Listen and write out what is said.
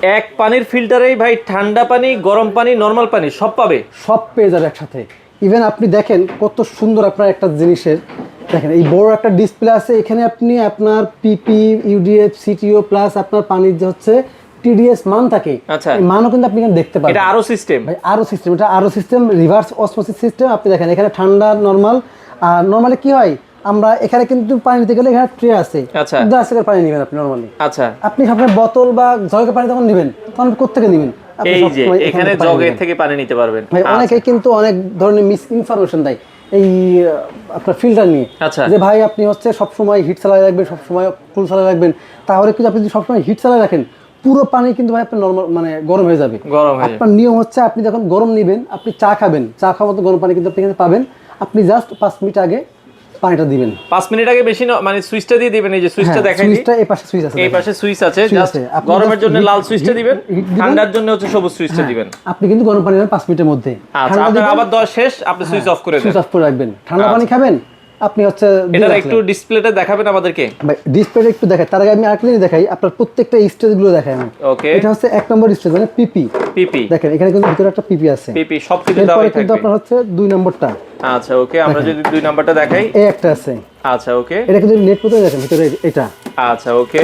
এক পানির ফিল্টারেই ভাই ঠান্ডা পানি, গরম পানি, নরমাল পানি সব পাবে, সব পেয়ে যাবে একসাথে। ইভেন আপনি দেখেন কত সুন্দর আপনার একটা জিনিসের, দেখেন এই বড় একটা ডিসপ্লে আছে, এখানে আপনি আপনার পিপি, ইউডিএফ, সিটিও প্লাস আপনার পানির যে হচ্ছে টিডিএস মান থাকে, আচ্ছা এই মানও কিন্তু আপনি এখানে দেখতে পাবেন। এটা আরো সিস্টেম ভাই আরো সিস্টেম, এটা আরো সিস্টেম, রিভার্স অসমোসিস সিস্টেম। আপনি দেখেন এখানে ঠান্ডা, নরমাল। আর নরমালি কি হয়, আমরা এখানে কিন্তু পানি নিতে গেলে এখানে ট্রে আছে, আচ্ছা 10 টাকার পানি নেবেন আপনি নরমালি। আচ্ছা আপনি সবসময় বোতল বা জগের পানি যখন নেবেন তখন কোত্থেকে নেবেন, আপনি এই যে সবসময় এখানে থেকে পানি জগের নেবেন। থেকে পানি নিতে পারবেন। ভাই অনেকে কিন্তু অনেক ধরনের মিস ইনফরমেশন দেয় এই আপনার ফিল্টার নিয়ে, আচ্ছা। যে ভাই আপনি হচ্ছে সবসময় হিট চালায় রাখবেন, সবসময় ফুল চালায় রাখবেন। তাহলে কিন্তু আপনি যদি সবসময় হিট চালায় রাখেন, পুরো পানি কিন্তু ভাই আপনার নরমাল মানে গরম হয়ে যাবে। গরম হয়ে যাবে। আপনার নিয়ম হচ্ছে আপনি যখন গরম নেবেন, আপনি চা খাবেন, চা খাওয়ার মতো গরম পানি কিন্তু আপনি এখানে পাবেন। আপনি জাস্ট 5 মিনিট আগে পানিটা দিবেন। 5 মিনিট আগে বেশি না, মানে সুইচটা দিয়ে দিবেন। এই যে সুইচটা হ্যাঁ, দেখাই দিই, সুইচটা এই পাশে সুইচ আছে, এই দেখেন। পাশে সুইচ আছে, সুইচ জাস্ট আছে। আপনি গরমের just জন্য হিট- লাল সুইচটা হিট- দিবেন, হিট দিবেন। ঠান্ডার জন্য হচ্ছে সবুজ সুইচটা হ্যাঁ, দিবেন। আপনি কিন্তু গরম পানি নেবেন 5 মিনিটের মধ্যে। আচ্ছা ঠান্ডা আপনার দিবেন, আবার দেওয়া শেষ, আপনি সুইচ অফ করে সুইচ দেন। অফ করে রাখবেন। ঠান্ডা পানি আচ্ছা। খাবেন, আপনি হচ্ছে দিয়ে এটার রাখলেন। একটু ডিসপ্লেটা দেখাবেন আমাদেরকে। ভাই ডিসপ্লেটা একটু দেখাই, তার আগে আমি আরেকটা জিনিস দেখাই, আপনার প্রত্যেকটা স্টেজগুলো দেখাই আমি। ওকে এটা হচ্ছে 1 নম্বর স্টেজ মানে পিপি। পিপি দেখেন এখানে কিন্তু ভিতরে একটা পিপি আছে। পিপি সবকিছু দেওয়াই এরপরে কিন্তু থাকবে। আপনার হচ্ছে 2 নম্বরটা, আচ্ছা ওকে, আমরা যদি 2 নাম্বারটা দেখাই। এই একটা আছে। আচ্ছা ওকে, এটা কিন্তু নেট পথে দেখেন ভিতরে এটা। আচ্ছা ওকে।